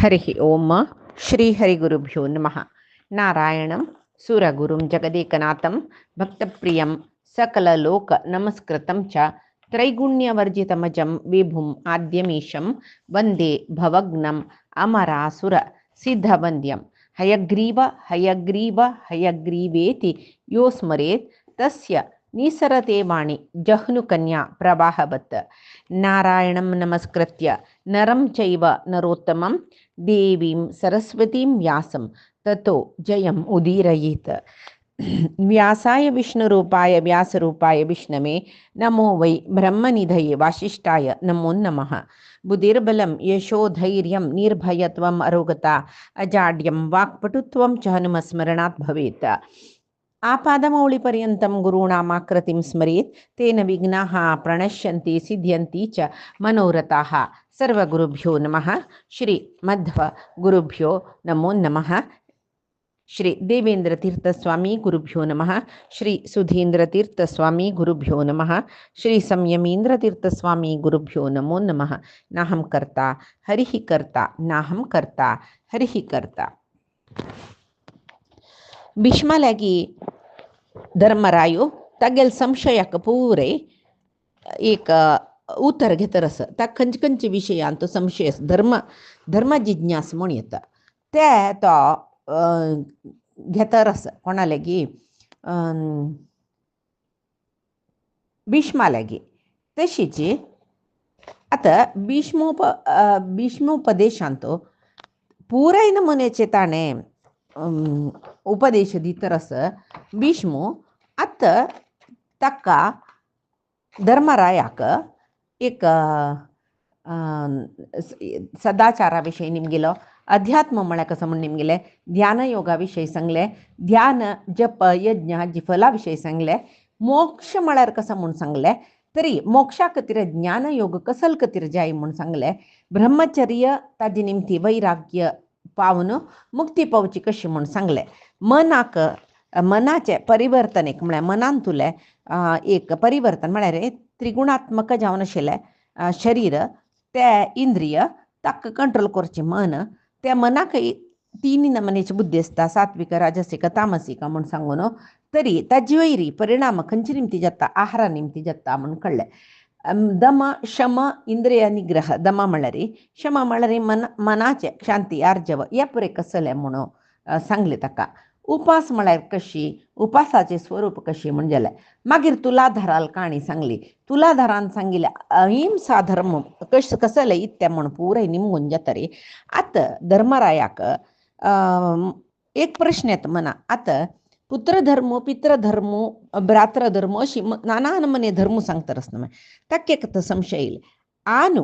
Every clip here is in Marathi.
हरिः ओम श्रीहरिगुरुभ्यो नमः। नारायणं सुरगुरुं जगदेकनाथं भक्तप्रियं सकललोकनमस्कृतं च त्रैगुण्यवर्जितमजं विभुम् आद्यमीशं वन्दे भवग्नम् अमरासुरसिद्धवन्द्यं हयग्रीव हयग्रीव हयग्रीवेति यो स्मरेत् तस्य निसरते वाणी जह्नुकन्या प्रवाहवत्। नारायणं नमस्कृत्य नरं चैव नरोत्तमं देवीं सरस्वतीं व्यासं ततो जयम् उदीरयेत्। व्यासाय विष्णुरूपाय व्यासरूपाय विष्णवे नमो वै ब्रह्मनिधये वासिष्ठाय नमो नमः। बुद्धिर्बलं यशोधैर्यं निर्भयत्वम् अरोगता अजाड्यं वाक्पटुत्वं च हनुमस्मरणात् भवेत्। आपादमौलिपर्यन्तं गुरूणामाकृतिं स्मरेत् तेन विघ्नाः प्रणश्यन्ति सिद्ध्यन्ति च मनोरथाः। सर्वगुरुभ्यो नमः। श्री मध्व गुरुभ्यो नमो नमः। श्री देवेंद्र तीर्थ स्वामी गुरुभ्यो नमः। श्री सुधींद्र तीर्थ स्वामी गुरुभ्यो नमः। श्री संयमींद्र तीर्थ स्वामी गुरुभ्यो नमो नमः। नाहं कर्ता हरिः कर्ता नाहं कर्ता हरिः कर्ता। भीष्मालागी धर्मरायो तागेल संशयाक पुरे एक उतर घेतरस त्या खंयचे खंयचे विशयांचो संशय धर्म जिज्ञास म्हूण येता ते तो घेतरस कोणालागी भीष्मालागी तशीच आता भीष्मोपदेशांतो पुरायन मनेचे ताणे उपदेश दितरस भीष्मो आत ताका धर्मरायाक एक सदाचारा विषयी निमगेलो अध्यात्म म्हळ्यार कसं म्हणून निमगेले ध्यान योगा विषयी सांगले ध्यान जप यज्ञ हाची फला विषयी सांगले मोक्ष म्हळ्यार कसं म्हणून सांगले तरी मोक्षा खातीर ज्ञान योग कसल खातीर जाय म्हणून सांगले ब्रह्मचर्य ताजे निमती वैराग्य पावन मुक्ती पावची कशी म्हणून सांगले मनाक मनाचे परिवर्तन एक म्हळ्यार मनान तुले एक परिवर्तन म्हळ्यार त्रिगुणात्मक जावन आशिल्ले शरीर ते इंद्रिय ताका कंट्रोल करचे मन त्या मनाक तीन नमनेची बुद्धी आसता सात्विक राजसिक तामसिक म्हणून सांगून तरी ताजे वयरी परिणाम खंयचे निमती जाता आहारा निमती जाता म्हणून कळ्ळें दम शम इंद्रिय निग्रह दम म्हळ्यार शम म्हळ्यार मनाचे शांती आर्जव या पुरे कसले म्हणून सांगले ताका उपास म्हळ्यार कशी उपासाचे स्वरूप कशी म्हण जालें मागीर तुलाधाराल काणी सांगली तुलाधारान सांगिल्ले अहिंसा धर्म कसले इत्ते म्हूण पुराय निमगून जाता रे आतां धर्मरायाक एक प्रश्न येता मना आतां पुत्रधर्म पितृधर्म भ्रातृधर्म अशी नाना नमने धर्म सांगतारस न्हय ताका एक संशय येयले आनु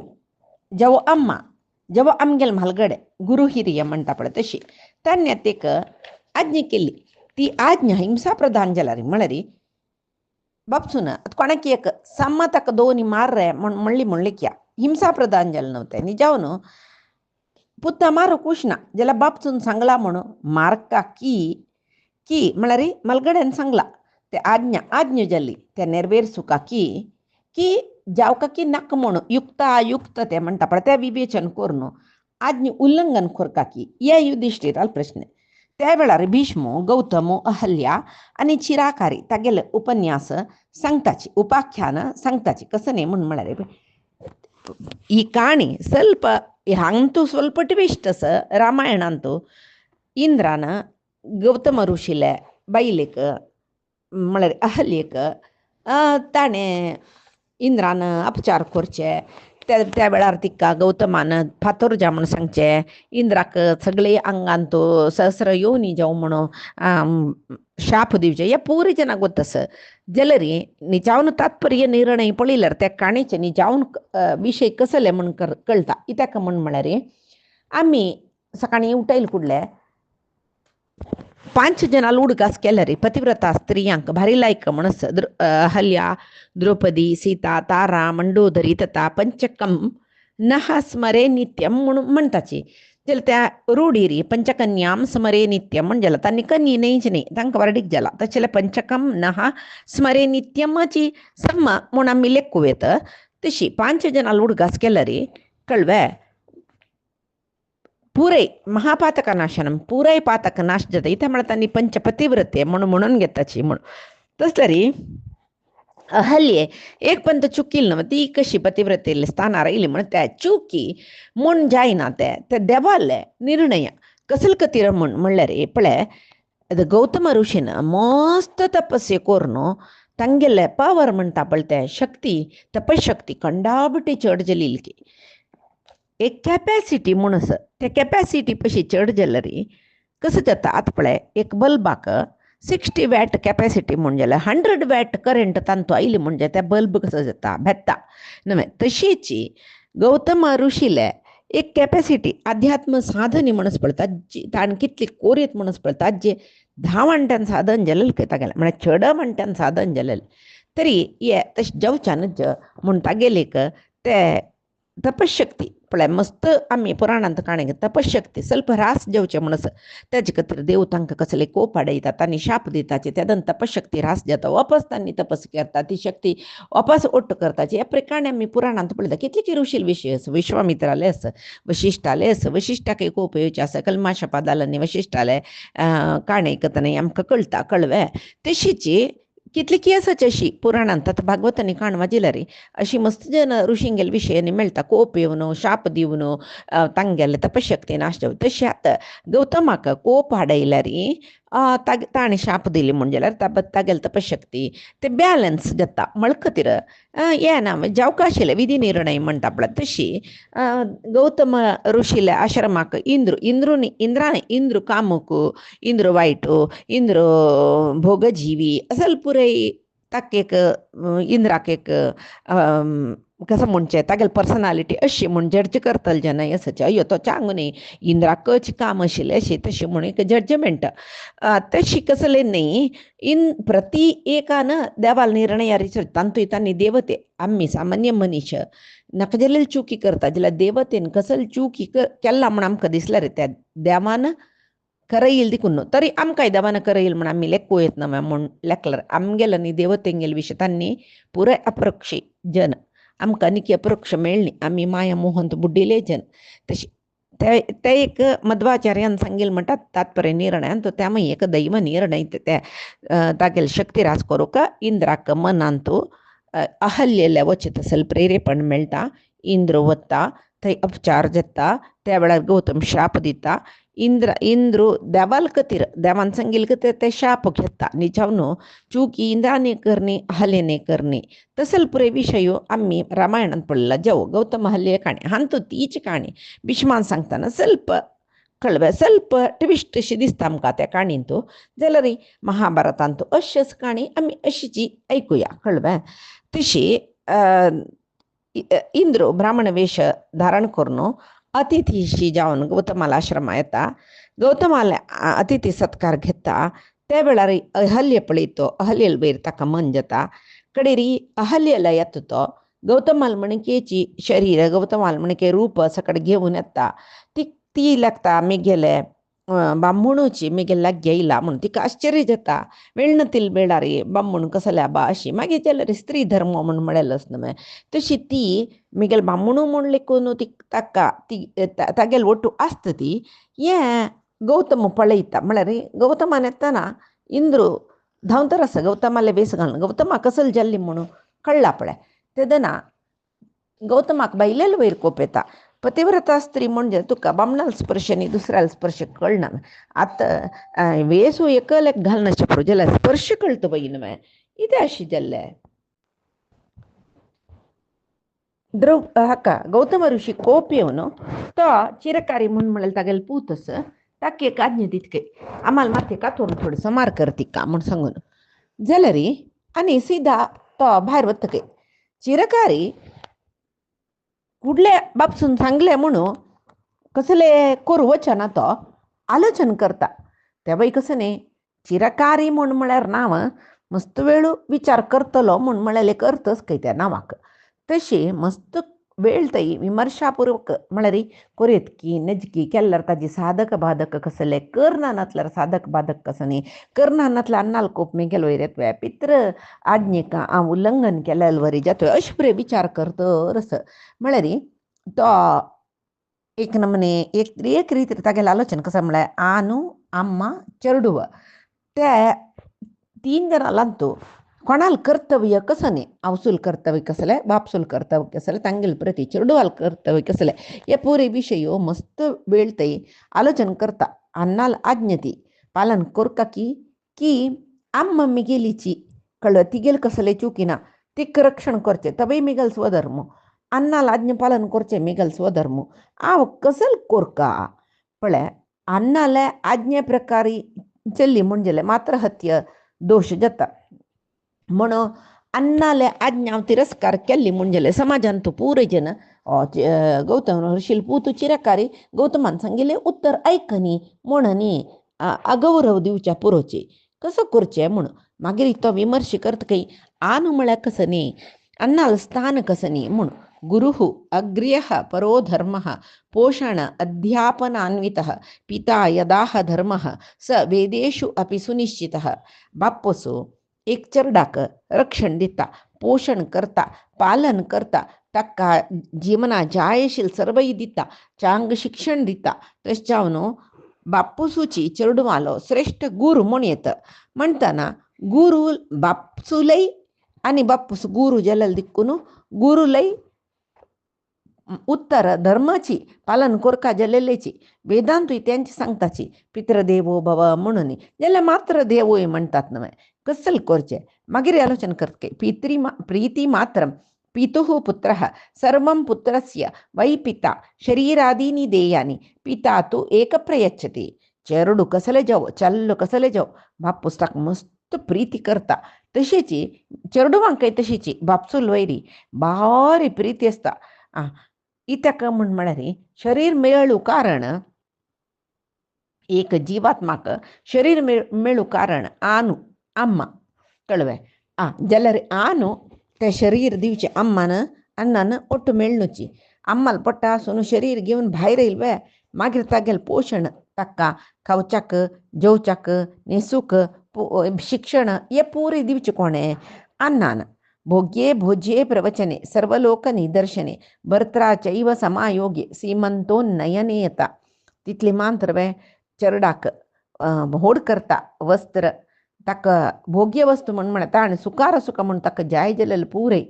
जेव आमगेल म्हालगडे गुरु हिरिय म्हणटा पळय तशी ताणें तेक आज्ञा केली ती आज्ञा हिंसा प्रधान जाला रे म्हळ्यार बापसून कोणाक एक सम्मा ताका दोनी मार्रे म्हणली क्या हिंसा प्रधान जालें नव्हते न्ही जावन पुत्ता मारू कुशना जाल्यार बापसून सांगला म्हणून मारका की म्हळ्यार मलगड्यान सांगला ते आज्ञा जाली ते नेरवेरसुका की जावका की नाक म्हणून युक्त अयुक्त ते म्हणटा पळय ते विवेचन करून आज्ञा उल्लंघन करका की हे युधिष्ठिराल प्रश्न त्या वेळार भीष्मो गौतमो अहल्या आणि चिराकारी तागेले उपन्यास सांगताची उपाख्यान सांगताची कसं न्ही म्हणून म्हळ्यार ही काणी ಸ್ವಲ್ಪ हांगतू ಸ್ವಲ್ಪ ट्विस्ट आसा रामायणांतू इंद्रान गौतम ऋषीले बायलेक म्हळ्यार अहल्येक ताणें इंद्रान अपचार करचे त्या वेळार तिका गौतमान फातोर जा म्हणून सांगचे इंद्राक सगळे आंगांत सहस्र योनी जावं म्हणून शाप दिवचे हे पुरी जनाक गोतस जाल्यार निजावन तात्पर्य निर्णय पळयल्यार त्या काणयेचे निजावन विशय कसले म्हूण कळटा कित्याक म्हळ्यार आमी सकाळीं उठयले फुडले 5 जनां उडगास केल्यार पतिव्रता स्त्रियांक भारी लायक म्हणस अहल्या द्रौपदी सीता तारा मंडोदरी तथा पंचकम नहा स्मरे नित्यम म्हणून म्हणटाची जाल्यार त्या रूढीरी पंचकन्याम स्मरे नित्यम म्हण जाला तांणी कन्ये न्हयच न्ही तांकां वर्डीक जाला तशें पंचकम नहा स्मरे नित्यमाची सम्मा म्हूण आमी लेखूं येता तशी 5 जनां उडगास केल्यार कळवे पुरय महापातकनाशनम पुराय पातक नाश जाता इथे म्हणत त्यांनी पंचपतिव्रते म्हणून घेताची म्हणून तसरी अहल्ये एक पण तर चुकील ना ती कशी पतिव्रतेले स्थानार राहिली म्हणून त्या चुकी म्हण जायना ते देवाले निर्णय कसल कतीर म्हणल्यार पळे ಅದು ಗೌತಮ ಋಷಿನ ಮಸ್ತ್ ತಪಸ್ಸೆ ಕೋರ್ನು ತಂಗೆಲ್ಲ ಪಾವರ್ म्हणटा पळय ते शक्ती तपशक्ती कंडाबटी चड जलिलकी एक कॅपॅसिटी म्हूण आसा त्या कॅपॅसिटी पशी चड जाल्यार कसं जाता आतां पळय एक बल्बाक 60 वॅट कॅपॅसिटी म्हूण जाल्यार 100 वॅट करंट तांतू आयली म्हणजे त्या बल्ब कसो जाता भेत्ता न्हय तशीची गौतम ऋषीले एक कॅपॅसिटी अध्यात्म साधनी म्हणून पळतात जी ताण कितली कोरीत म्हणून पळतात जे 10 वंट्यान साधन जालें तागेलें म्हणजे चड वंट्यान साधन जालें तरी हे तशें जावच्यानच म्हणटा गेलेक ते तपशक्ती पळय मस्त आमी पुराणांत काणयेक तपशक्ती ಸ್ವಲ್ಪ ह्रास जावचें म्हणून तेजे खातीर देव तांकां कसले कोप हाडयतात आनी शाप दिताचे तेदन तपशक्ती ह्रास जाता वापस तांणी तपस करता ती शक्ती वापस ओट्ट करताची हे प्रकारे आमी पुराणांत पळयता कितले ऋषील विशय आसा विश्वामित्राले आसा वशिश्ठाले आसा वशिश्ठाक कोप येवचे आसा कल्माशपादालांनी वशिश्ठाले काणयकतनी आमकां कळटा कळवे तशीची कितलीकी आसाची अशी पुराणांत आतां भागवतांनी काणवां दिल्यार अशी मस्त जन ऋषींगेले विशयांनी मेळटा कोप येवन शाप दिवन तांगेले तपशक्ती नाश जावं तशें आतां गौतमाक कोप हाडयल्यार ताणें शाप दिली म्हण जाल्यार तागेले तपशक्ती ते बॅलन्स जाता म्हळ खातीर हें ना जावका आशिल्लें विधी निर्णय म्हणटा पळय तशी गौतम ऋषीले आश्रमाक इंद्र कामुक इंद्र वायट इंद्र भोगजीवी असल पुरय ताका एक इंद्राक एक कसं म्हणचें तागेले पर्सनालिटी अशी म्हूण जड्ज करतले जेन्ना आसाचे अयो तो चांग न्ही इंद्राक काम आशिल्लें अशी तशी म्हूण एक जड्जमेंट तशी कसले न्ही प्रति एकान देवाल निर्णयारी तांतूय तांणी देवते आमी सामान्य मनीस नाका जाल्यार चुकी करता जाल्यार देवतेन कसल चुकी केला म्हूण आमकां दिसल्यार रे त्या देवान करईल देखून तरी आमकां देवान करईल म्हूण आमी लेखूं येतना म्हूण लेखल्यार आमगेलो न्ही देवतेंगेले विशय तांणी पुराय अप्रक्षी जन आमकां निकी अप्रक्ष मेळ्ळी आमी माया मोहंत बुड्डिले जन तशी ते एक मध्वाचार्यान सांगिल्लें म्हणटा तात्पर्य निर्णयान तो त्या एक दैव निर्णय ते तागेले शक्ती रास करूंक इंद्राक मनांत अहल्येले वचत असल प्रेरेपण मेळटा इंद्र वता थंय अपचार जाता त्या वेळार गौतम शाप दिता इंद्र देवाल खातीर देवान सांगिल्लें खातीर ते शाप घेता निजावन चुकी इंद्राने करनी अहल्येने करनी तसल पुरे विशयो आमी रामायणांत पळयला जावं गौतम अहल्ये काणी हांतू तीच काणी भिष्मान सांगतना ಸ್ವಲ್ಪ कळवे ಸ್ವಲ್ಪ ट्विस्ट अशी दिसता आमकां त्या काणयेंत जाल्यार महाभारतांत अशीच काणी आमी अशीची ऐकुया कळवे तशी इंद्र ब्राह्मण वेश धारण करून अतिथीशी जावन गौतमाला आश्रमा येता गौतमाला अतिथी सत्कार घेता त्या वेळार अहल्य पळयतो अहल्ये वयर ताका मन जाता कडेरी अहल्यला येता तो गौतमाल म्हणकेची शरीर गौतमाल म्हणके रूप सकड घेवन येता ती लागता मेगेले बामणूची मेगेले लाग्गे येयला म्हणून तिका आश्चर्य जाता वेळणतील वेळार बामण कसल्या बा अशी मागीर जाल्यार स्त्री धर्म म्हणून म्हळेलो न्हय तशी ती मेगेले बामणू म्हूण लेखून ती ताका ती तागेले ओटू आसता ती हें गौतम पळयता म्हळ्यार गौतमान येतना इंद्र धांवतर आसा गौतमाले वेस घालून गौतमा कसल जाल्ली म्हणून कळ्ळा पळय तेदना गौतमाक बायलेले वयर कोप येता पतिव्रता स्त्री म्हणजे तुका बामणाल स्पर्श न्ही दुसऱ्याला स्पर्श कळना आतां वेसू एकल एक घालना पुरो जाल्यार स्पर्श कळटा बाई न्हय इतें अशें जाल्लें हाका गौतम ऋषी कोप येवन तो चिरकारी म्हणून म्हळ्यार तागेले पूत आसा ताका एक आज्ञा दितके आम्हाला माथी कातरून थोडंसं मार कर तिका म्हूण सांगून जाल्यार आनी सीधा तो भायर वतके चिरकारी फुडले बापसून सांगले म्हणून कसले करू वचना तो आलोचन करता त्या बाई कसं न्ही चिरकारी म्हूण म्हळ्यार नांव मस्त वेळ विचार करतलो म्हूण म्हळ्यार एक अर्थच खंय त्या नांवाक तशी मस्त वेळ थंय विमर्शापूर्वक म्हळ्यार कोरेतकी नजकी केल्यार ताजी साधक बाधक कसले करना नातल्यार साधक बाधक कसं न्ही करना नातल्यार अन्नाल कोप मेगेलो वयर येतोय पित्र आज्ञेक हांव उल्लंघन केलें वरी जातोय अशे परे विचार करतर म्हळ्यार तो एक नमने एक रीती तागेले आलोचन कसं म्हळ्यार आनू अम्मा चेडूव त्या तीन जनांतू कोणाल कर्तव्य कसने आवसूल कर्तव्य कसले बापसूल कर्तव्य कसले तांगेल प्रति चेडूवाल कर्तव्य कसले हे पूरे विषय मस्त वेळते आलोचन करता अन्नाल आज्ञती पालन कोरका की अम्म मिगेलीची कळ तिगेल कसले चुकीना तिक रक्षण करचे तबे मिगल स्वधर्म अन्नाल आज्ञ पालन करचे मिगल स्वधर्म आव कसल कोरका पळय अन्नाला आज्ञे प्रकारी चल्ली म्हणजे मात्र हत्य दोष जाता म्हणून अन्नाले आज्ञा तिरस्कार केली म्हणजे समाजांतू पुरे जन गौतम ऋषील पूतू चिरकारी गौतमान सांगिले उत्तर ऐकनी म्हणनी अगौरव दिवच्या पुरोचे कसं करचे म्हणून मागीर तो विमर्श करत काही आनु म्हळ्यार कसं न्ही अन्नाल स्थान कसं न्ही म्हणून गुरुः अग्र्यः परो धर्मः पोषण अध्यापनान्वितः पिता यदाह धर्मः स वेदेषु अपि सुनिश्चितः बाप्पसो एक चरडाक रक्षण दिता पोषण करता पालन करता ताका जीवना जायशील सर्वई दिता चांग शिक्षण दिता तश्चावनो बापूसूची चेडवालो श्रेष्ठ गुरु म्हण येतं म्हणताना गुरु बापसूलय आणि बापूस गुरु जलल दिक्कून गुरुलय उत्तर धर्माची पालन कोरका जलेलेची वेदांतूय त्यांची सांगताची पितृदेवो भव म्हणून ज्याला मात्र देवोय म्हणतात नव्हे कसल करचे मागीर आलोचन करते प्रीती मात्रम पितुः पुत्रः सर्वं पुत्रस्य वै पिता शरीरादीनी देयानी पिता तू एक प्रयच्छति चेरडू कसले जाव चल्लो कसले जाव बाप पुस्तक मस्त प्रीती करता तशीची चेरडूवांकय तशीची बापसूल वैरी भारी प्रीती असता इतक म्हळ्यार शरीर मेळू कारण एक जीवात्माक शरीर मेळू कारण आनु अम्मा कळवे जलर आनु ते शरीर दिवचे अम्मान अन्नान ಒಟ್ಟು मेळणूची अम्माल पट्टा सोनू शरीर घेऊन भायर इल्वे मागीर तागेल पोषण ताका खावच्याक जेवच्याक न्हेसूक शिक्षण हे पुरे दिवचे कोणे अन्नान भोग्ये भोज्ये प्रवचने सर्वलोक निदर्शने भर्त्रा चैव समायोगे सीमंतोन्नयने येता तितली मांत्रवे चरडाक होड करता वस्त्र ताका भोग्य वस्तू म्हण ताण सुकार सुख म्हण ताका जाय जलेल पुरे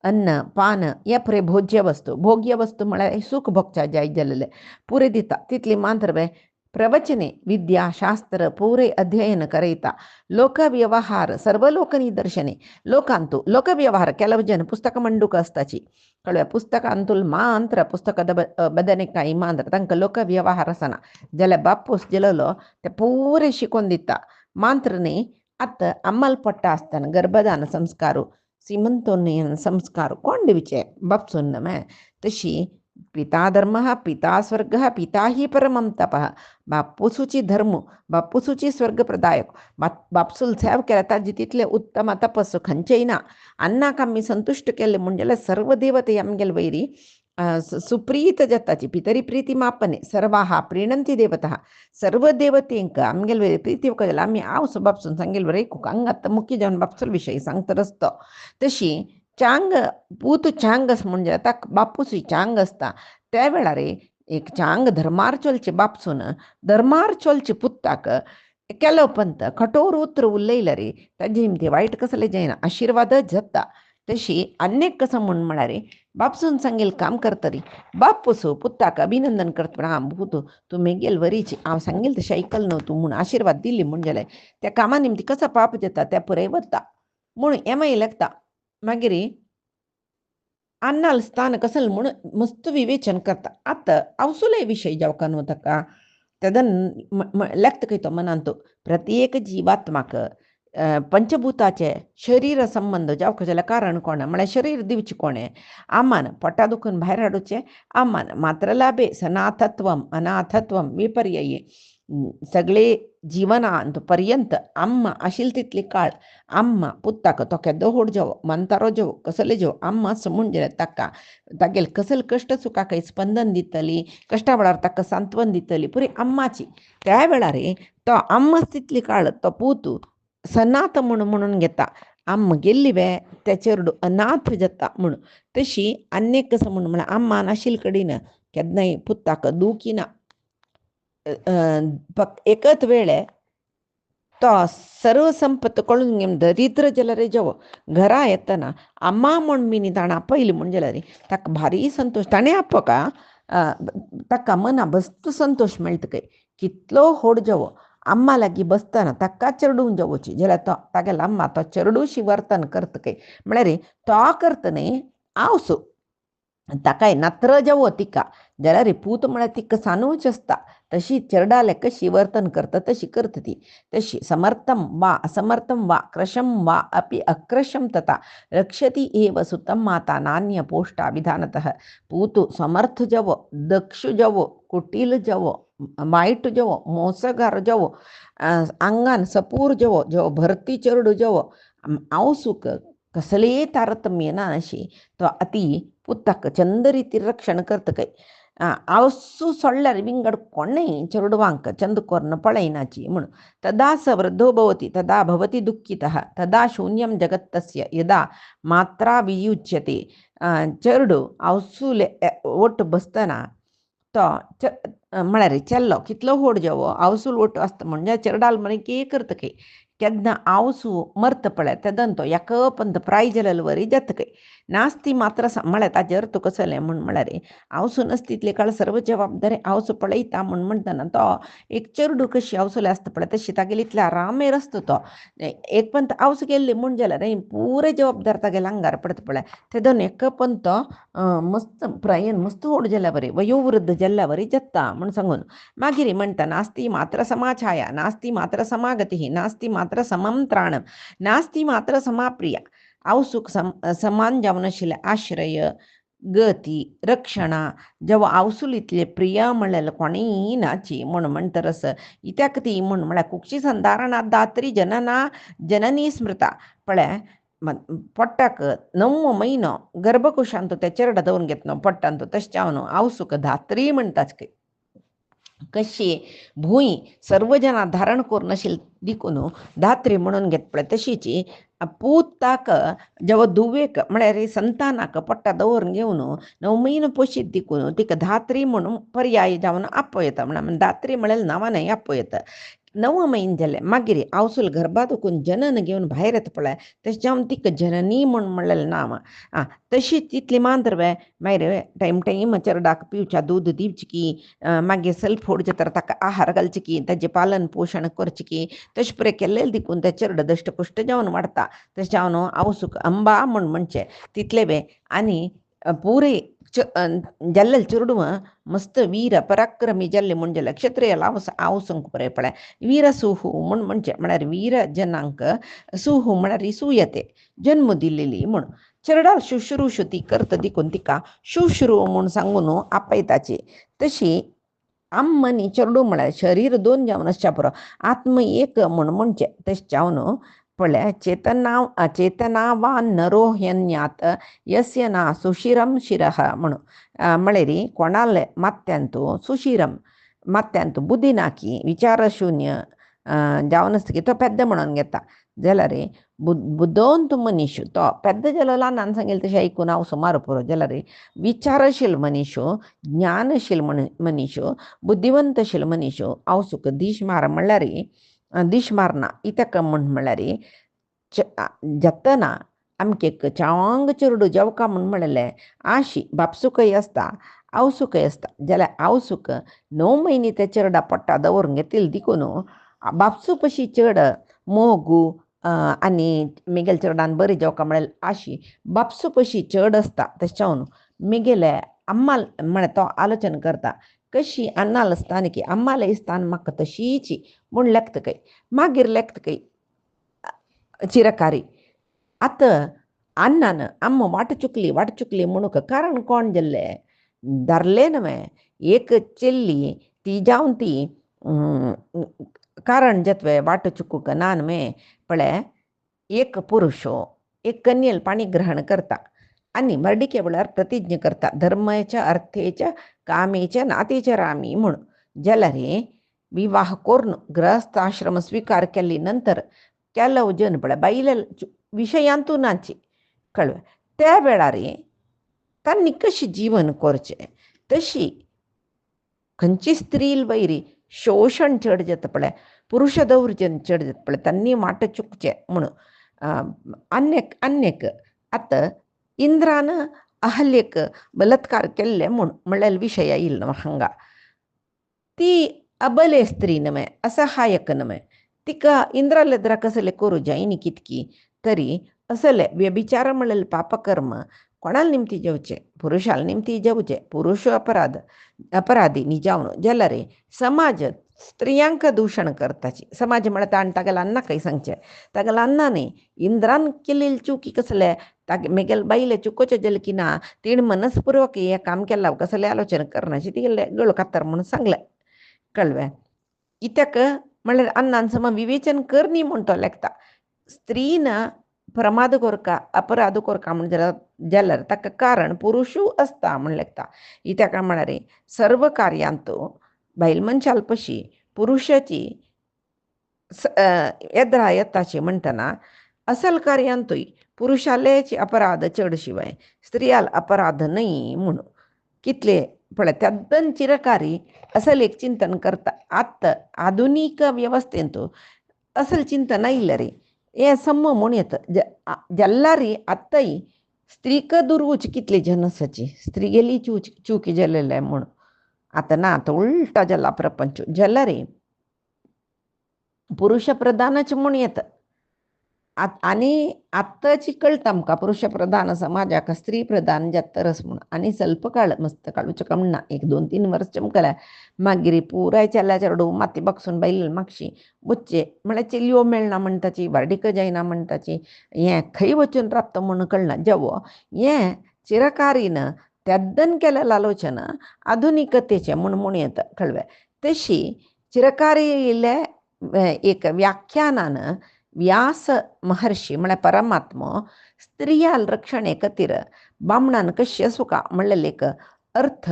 अन्न पान या पुरे भोज्य वस्तू म्हळ्यार सुख भोगच्या जाय जलेले पुरे दिता तितली मांत्रवे प्रवचने विद्या शास्त्र पुरे अध्ययन करयता लोकव्यवहार सर्वलोक निदर्शने लोकांतू लोकव्यवहार ಕೆಲವು ಜನ ಪುಸ್ತಕ ಮಂಡುಕ ಅಸ್ತಾಚಿ ಕಳುವೆ ಪುಸ್ತಕ ಅಂತುಲ್ ಮಾಂತ್ರ ಪುಸ್ತಕದ ಬದನೆಕಾಯಿ ಮಾಂತ್ರ ತಂಕ ಲೋಕ ವ್ಯವಹಾರ ಸನ ಜಲ ಬಾಪುಸ್ ಜಲलो ते पुरे शिकून दिता मांत्रने आत अम्मलपट्टा असताना गर्भदान संस्कारू सीमंतोन्नयन संस्कार कोण दिवचे बापसून मे तशी पिता धर्म पिता स्वर्ग पिता ही परमम तपः बापूसूची धर्म बापूसूची स्वर्ग प्रदायक बापसूल सेव केला ताजी तितले उत्तम तपस्सु खंचैना अन्नाक आम्ही संतुष्ट केले म्हणजे सर्व देवते आमगेल वैरी सुप्रीत जताची पितरी प्रीती मापने सर्वाहा प्रीणंती देवतः सर्व देवतेंक आमगेल वैरी प्रीती वकजला आम्ही आव बापसून सांगेल वरे अंगात मुख्य जाऊन बापसूल विषयी सांगत असतो तशी चांग पूत चांगस म्हणजे आता बापूसी चांग असता त्यावेळा रे एक चांग धर्मार चोलचे बापसून धर्मार चोलचे पुत्ताक केलो पंत कठोर उतर उरलेल रे ताजी ते वाईट कसले जायना आशीर्वाद जता तशी अनेक कसं म्हण म्हणारे बापसून सांगेल काम करतरी बापूसो पुत्ताक अभिनंदन करत पण भूतो तुम्ही गेल वरीची हांव सांगेल तशें ऐकल न्हू तूं म्हूण आशीर्वाद दिली म्हणजे त्या कामा निमती कसा पाप जाता त्या पुराय वता म्हणून एमाय लागता मागीर अन्नाल स्थान कसल म्हणून मस्त विवेचन करता आता अवसुलय विषय जावकान होता का तदन लेखत कयतो मनांतो प्रत्येक जीवात्माक पंचभूताचे शरीर संबंध जावक जाल्यार कारण कोण म्हळ्यार शरीर दिवचे कोणे आमान पोटा दुखून भायर हाडूचे आमान मात्र लाभे सनाथत्वम अनाथत्वम विपर्यये सगळे जीवनांत पर्यंत आम्मा आशिल तितली काळ आम्मा पुत्ताक तो केदो होड जावो मंतारो जावो कसले जावो आम्मा समून ताका तागेल कसल कष्ट सुखाकय स्पंदन दितली कष्टा वेळार ताका सांत्वन दितली पुरी अम्माची त्या वेळार तो आम्माच तितली काळ तो पूतू सनाथ म्हणून घेता आम्म गेल्ली वे त्या चेडू अनाथ जाता म्हणून तशी अनेक कसं म्हण म्हळ्यार आम्मा नाशिल कडेन केदनाय पुत्ताक दुखीना एकच वेळे तो सर्व संपत कळून घेऊन दरिद्र जलरे जेव घरा येतना अम्मा म्हण मी ताणा पयली म्हण जलरे ताका भारी संतोष ताणें आप का ताका मना बस्त संतोष मेळटा काय कितलो होड जेवो अम्मा लागी बसतना ताका चरडून जेवची जाल्यार तो तागेलो अम्मा तो चरडूशी वर्तन करता काय म्हळ्यार तो करता न्ही आवसू ताकाय नत्र जेवो तिका जाल्यार पूत म्हळ्यार तिका सानूच आसता तशी चेरडाले कशी वर्तन करता तशी करता ती तशी समर्थम वा असमर्थम वा क्रशम वा अपि अक्रशम तथा रक्षती एव सुतम माता नान्य पोष्टा विधानतः पूतु समर्थ जवो दक्ष जवो कुटील जवो वाईट जवो मोसगार जवो अंगान सपूर जवो जवो भरती चरडू जवो आवसूक कसले तारतम्य ना अशी तो अति पुत्ताक चंद ರೀತಿ रक्षण करता काय आवसू सोडल्यार विंगड कोणेय चेडवांक चंदकोर्ण पळयनाची म्हण तदा स वृद्धो भवति तदा भवति दुःखितः तदा शून्यं जगत्तस्य यदा मात्रा वियुच्यते चेडू आवसूले ओट बसतना तो म्हळ्यार चेल्लो कितलो व्हड जेवो आवसूल ओट आसता म्हणजे चेरडाल म्हण करता काय केन्ना आवसू मरता पळय तेदन तो एकपंत प्राय जालेलो वरी जाता काय नास्ती मात्र म्हळ्यार ताजे अर्थ कसले म्हळ्यार आवसू नसतितले काळ सर्व जबाबदारी आवसू पळयता म्हणटना तो एक चेडू कशी आवसुले आसता पळय तशी तागेली इतले आरामेर आसता तो एकपंत आवसू गेल्ली म्हण जाल्यार पुरे जबाबदार तागेल्या आंगार पडता पळय तेदन एकपंत मस्त प्रायेन मस्त व्हड जाल्या बरें वयोवृद्ध जाल्ल्या बरी जत्ता म्हण सांगून मागीर म्हणटा नास्ती मात्र समाछाया नास्ती मात्र समागती नास्ती मात्र समम त्राणम नास्ती मात्र समाप्रिया आवसूक समान जावनाशिल्ले आश्रय गती रक्षणा जेव्हा आवसूल इतले प्रिया म्हणलेलं कोणीय नाची म्हण म्हणटरस इत्याक ती म्हण म्हळ्यार कुक्षी संदारणात दात्री जननी स्मृता पळय पोट्टाक 9 म्हयनो गर्भकुशांत ते चेरडा दवरून घेतलो पोट्टांत तशें हांव न्हू आवसूक धात्री म्हणटाच काय कशी भूंय सर्व जना धारण करून देखून धात्री म्हणून घेत पळय तशीची पुताक जेव्हा दुवेक म्हळ्यार संतानाक पोट्टा दवरून घेवन 9 म्हयनो पोशीत देखून तिका धात्री म्हणून पर्याय जावन आपो येता म्हण धात्री म्हळ्यार नांवानय आपो येता 9 म्हयने जाले मागीर आवसूल गर्भा दुखून जनन घेवन भायर येता पळय तशें जावन तिका जननी म्हण म्हणलेलें नांव तशी तितली मांद्र मागीर टायम चेरडाक पिवच्या दूद दिवची की मागीर सल्फ फोडचे तर ताका आहार घालचे की ताजें पालन पोशण करचें की तशें पळय केल्लें देखून ते चेरड दष्टपुष्ट जावन वाडता तशें जावन आवसूक अंबा म्हण म्हणचें तितले बे आनी पुरे जाल्लेले चेडू मस्त वीर पराक्रमी जाल्ले म्हण जाल्यार क्षत्रिय आवसूंक बरें पळय वीर सुहू म्हण म्हणचें म्हळ्यार वीर जनांक सुहू म्हळ्यार सुयते जन्म दिल्लेली म्हण चेरडाल शुश्रूश ती करता देखून तिका शुश्रू म्हूण सांगून आपयताची तशी आम्मनी चेडू म्हळ्यार शरीर 2 जावन आसच्या पुरो आत्म एक म्हण म्हणचें तशें जावन पळय चेतनावान नरो ह्यन्यात यस्य ना सुशिरम शिरः म्हणून म्हळ्यार कोणाले मात्यांतू सुशिरम मात्यांतू बुद्धी नाकी विचार शून्य जावन आसता की तो पेद्द म्हणून घेता जाल्यार बुद्धोंत मनीस तो पेद्द जालो ल्हान सांगेल तशें आयकून हांव सुमार पुरो जाल्यार विचारशील मनीस ज्ञानशील मनीस बुद्धिवंतशील मनीस आवसूक दीश मार म्हणल्यार दीश मारना इतक म्हळ्यार जतना आमके चावांग चेडू जेवका म्हण म्हणलें आशी बापसूकय आसता आवसूकय आसता जाल्यार आवसूक 9 म्हयने ते चेडा पोट्टा दवरून घेतिल्ले देखून बापसू पशी चड मोगू आनी मेगेल चेडान बरी जेवका म्हळ्यार आशी बापसू पशी चड आसता तशें जावन मेगेले अम्माल म्हळ्यार तो आलोचन करता कशी अन्नाल स्थान की अम्माले स्थान म्हाका तशीच म्हूण लेखता काय मागीर लेखता काय चिरकारी आतां अन्नान अम्म वाट चुकली म्हणूक कारण कोण जाल्ले धरले न्हय एक चेल्ली ती जावन ती कारण जतवे वाट चुकूक ना न्हय पळय एक पुरुष एक कन्येल पाणी ग्रहण करता आनी मर्डिके वेळार प्रतिज्ञा करता धर्माच्या अर्थेच्या कामेच्या नातेच्या रामी म्हूण जाल्यार विवाह करून गृहस्थ आश्रम स्वीकार केल्ली नंतर ಕೆಲವು ಜನ पळय बायले विशयांतू नाची कळ्ळें त्या वेळार तांणी कशी जीवन करचें तशी खंयची स्त्रील वैरी शोषण चड जाता पळय, पुरुश दौर्जन चड जाता पळय, त्यांनी माट चुकचे म्हणून अन्यक आतां इंद्रान अहल्येक बलात्कार केल्ले म्हणल्यार विशय येयलो हांगा. ती अबले स्त्री नमे, असहायक नमे, तिका इंद्रालेद्रा कसले करू जायनी कितकी तरी असले व्यभिचार म्हणलेले पापकर्म कोणाला निमती जेवचे, पुरुषाला निमती जेवचे. पुरुष अपराधी निजावन जाल्यार समाज स्त्रियांक दूषण करताची. समाज म्हणटा आनी तागेला अन्ना काही सांगचे, तागेला अन्ना न्ही, इंद्रान केलेली चुकी कसले मेगेल बाईले चुकोचे जाले की ना, तिणे मनस्पूर्वक हे काम केला कसले आलोचना करनाची, तिगेले गळो कातर म्हणून सांगले. कळवे इत्याक म्हणल्यार अन्नान सम विवेचन करनी म्हणतो लेखता. स्त्रीन प्रमाद कोरका अपराध कोरका म्हण जाल्यार ताका कारण पुरुशू असता म्हण लेखता. इत्याक म्हणारे सर्व कार्यांत बायल मनशाल पशी पुरुषाची येद्रा येताची म्हणटना असल कार्यांतूय पुरुषालेची अपराध चड शिवाय स्त्रियाल अपराध नाही म्हणून कितले पळय त्याद्दन चिरकारी असल एक चिंतन करता. आधुनिक व्यवस्थेंत असल चिंतन आयिल्ले रे हे सम्म म्हूण येता जल्लारी आत्ताय स्त्रीक दुर्वूच कितले जनसाची स्त्री गेली चूक जालेले म्हूण. आतां ना, आतां उलटा जाला प्रपंच जाल्यार पुरुष प्रधानच म्हूण येता. आनी आत्ताची कळटा आमकां पुरुश प्रधान समाजाक स्त्री प्रधान जातरस म्हूण. आनी स्वल्प काळ मस्त काळूचे कम ना, 1-2-3 वर्स चमकल्या मागीर पुराय चेल्या चेडू माती बगसून बायल मागशी वच्चे म्हळ्यार चेलयो मेळना म्हणटाची, वार्डिक जायना म्हणटाची, हें खंय वचून राबता म्हूण कळना. जेवो हें चिरकारीन त्याद्दन केलेलें आलोचना आधुनिकतेचें म्हूण येता. कळ्ळें. तशी चिरकारी येयल्ले एक व्याख्यानान व्यास महर्षी म्हळ्यार परमात्मो स्त्रियाल रक्षणे खातीर बामणान कशें सुका म्हणलेले एक अर्थ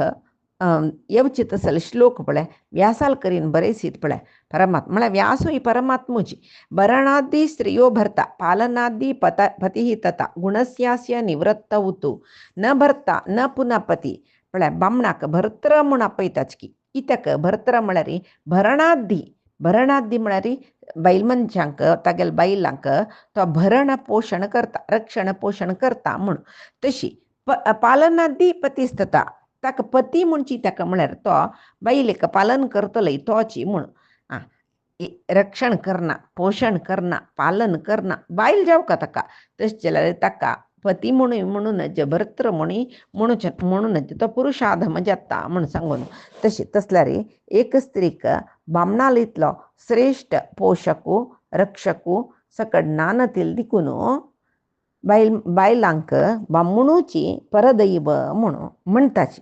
येवचित असल श्लोक पळय व्यासाल करीन बरयसीत पळय. परमात्मा म्हळ्यार व्यासूय परमात्मुची. भरणादी स्त्रियो भरता पालनादी पती तथा गुणस्यास्य निवृत्त उतू न भरता न पुन्हा पती. पळय बामणाक भर्त्र म्हूण आपयताच की. इत्याक भर्त्र म्हळ्यार भरणादी म्हळ्यार बायल मनशांक तागेल बायलांक तो भरण पोशण करता, रक्षण पोशण करता म्हूण. तशी पालनादी पतीस्तता ताका पती म्हणची ताका म्हळ्यार तो बायलेक पालन करतलो तोची म्हूण. रक्षण करना, पोशण करना, पालन करना बायल जावका ताका. तशें जाल्यार ताका पती म्हणूनच भर्त्र म्हणूनच तो पुरुषाधम जाता म्हूण सांगून. तसल्यार एक स्त्रीक बामणाल इतलो श्रेष्ठ पोषकू रक्षकू सकड नानतील दिकून बायलांक बामणूची परदैव म्हणून म्हणटाची.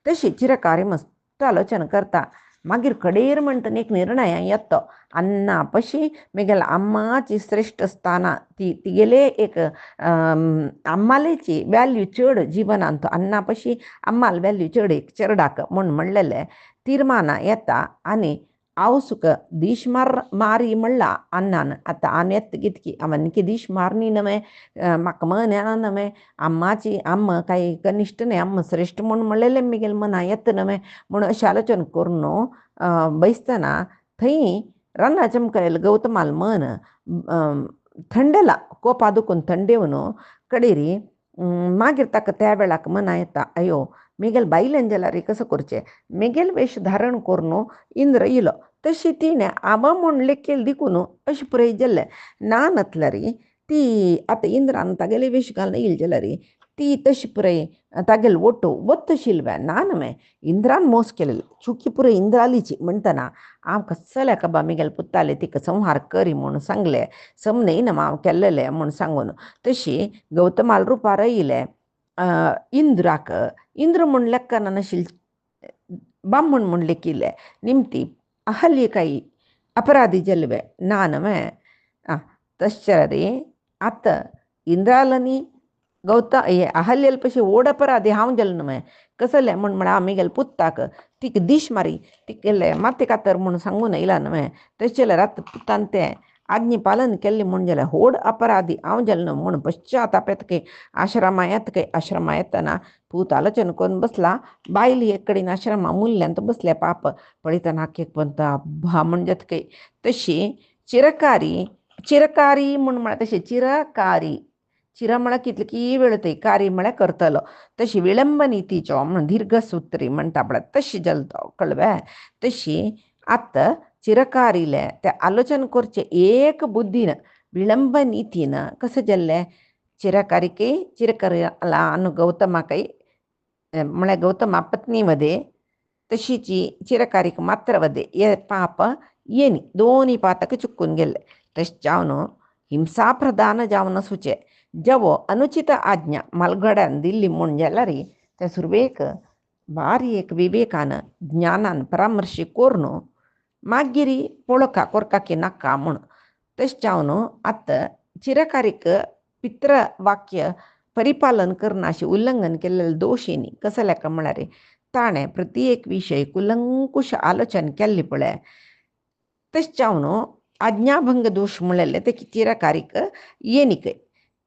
तशी चिरकारी मस्त आलोचना करता. मागीर कडेर म्हणटना एक निर्णय येतो. अन्ना पशी मेगेल आम्माची श्रेष्ठ स्थाना तिगेले एक आम्मालेची वॅल्यू चड जिवनांत. अन्ना पशी आम्माल वॅल्यू चड एक चेरडाक म्हणलेले तीर्माना येता. आनी हांव सुका दीश मारी म्हणला अन्नान. आतां आनी येता कितकी हांवें दीश मारनी नवे म्हाका मना नवे आम्माची आम्म काही कनिश्ट न्ही आम्म श्रेष्ठ म्हूण म्हणलेले मेगेल मना येता नवे म्हूण अशें आलोचना करून बसतना थंय रानां चमकलेले गौतमाल मन थंडेला कोपा दुखून थंडेवन कडेरी मागीर ताका त्या वेळाक मना येता अयो मेगेल बायलेन जाल्यार कसं करचें. मेगेल वेश धारण करून इंद्र येयलो. तशी तिणें आबा म्हूण लेखेल दिकून अशें पुरय जाल्लें ना नतल्यार ती आतां इंद्रान तागेले वेश घालून येयली जाल्यार ती तशी पुरय तागेल ओटो वत्त शिलव्या ना नमे. इंद्रान मोस केलेले चुकी पुरय इंद्रालीची म्हणटना हांव कसले काबा मेगेल पुत्ताले तिका संहार करी म्हूण सांगले. समने हांव केल्लेले म्हूण सांगून. तशी गौतमाल रुपार येयले इंद्राक इंद्र म्हूण लेखना नाशिल्ले बामण म्हूण लेखिल्ले निमती अहल्ये काही अपराधी जल्वे ना नवे. तशे आतां इंद्रालनी अहल्यल पशी ओड अपराधी हांव जालें नवे कसले म्हळ्यार आमेगेल पुत्ताक तिका दीश मारी तिकेले माते कातर म्हूण सांगून येयला नवे. तशें जाल्यार आतां पुतान तें आज्ञे पालन केल्ले म्हूण जाल्यार व्हड अपराधी हांव जालें न्हू म्हूण पश्चाताप येतके आश्रमा येतना पूत आलोचन करून बसला बायल एक कडेन आश्रमा मुल्ल्यांत बसले पाप पळयतना एक पंत अब्बा म्हण जातके तशी चिरकारी म्हूण म्हळ्यार तशी चिर म्हळ्यार कितले की वेळ थंय कारी म्हळ्यार करतलो तशी विळंब नीतीचो म्हण दीर्घसुत्री म्हणटा पळय तशी जाल तो कळ्ळें तशी आतां चिरकारीले ते आलोचन करचे एक बुद्धीन विळंब नीतीन कसं जाल्लें चिरकारीला अनु गौतमाकय म्हळ्यार गौतमा पत्नी वदे तशीची चिरकारीक मात्र वदे हे पाप येनी दोनी पातक चुकून गेल्ले तशें जावन हिंसा प्रधान जावन सुचे जेवो अनुचित आज्ञा मलगड्यान दिल्ली म्हूण जाल्यार ते सुरवेक बारी एक विवेकान ज्ञानान परामर्शी कोरून मागीर पळोवका कोरकाकी नाका म्हूण तशें जावन आतां चिरकारीक पित्र वाक्य परिपालन करना अशें उल्लंघन केल्लेले दोशेनी कसं लेका म्हळ्यार ताणें प्रत्येक विशय कुलंकुश आलोचन केल्ली पळय तशें जावन आज्ञाभंग दोश म्हणलेले ते चिरकारीक येनिकय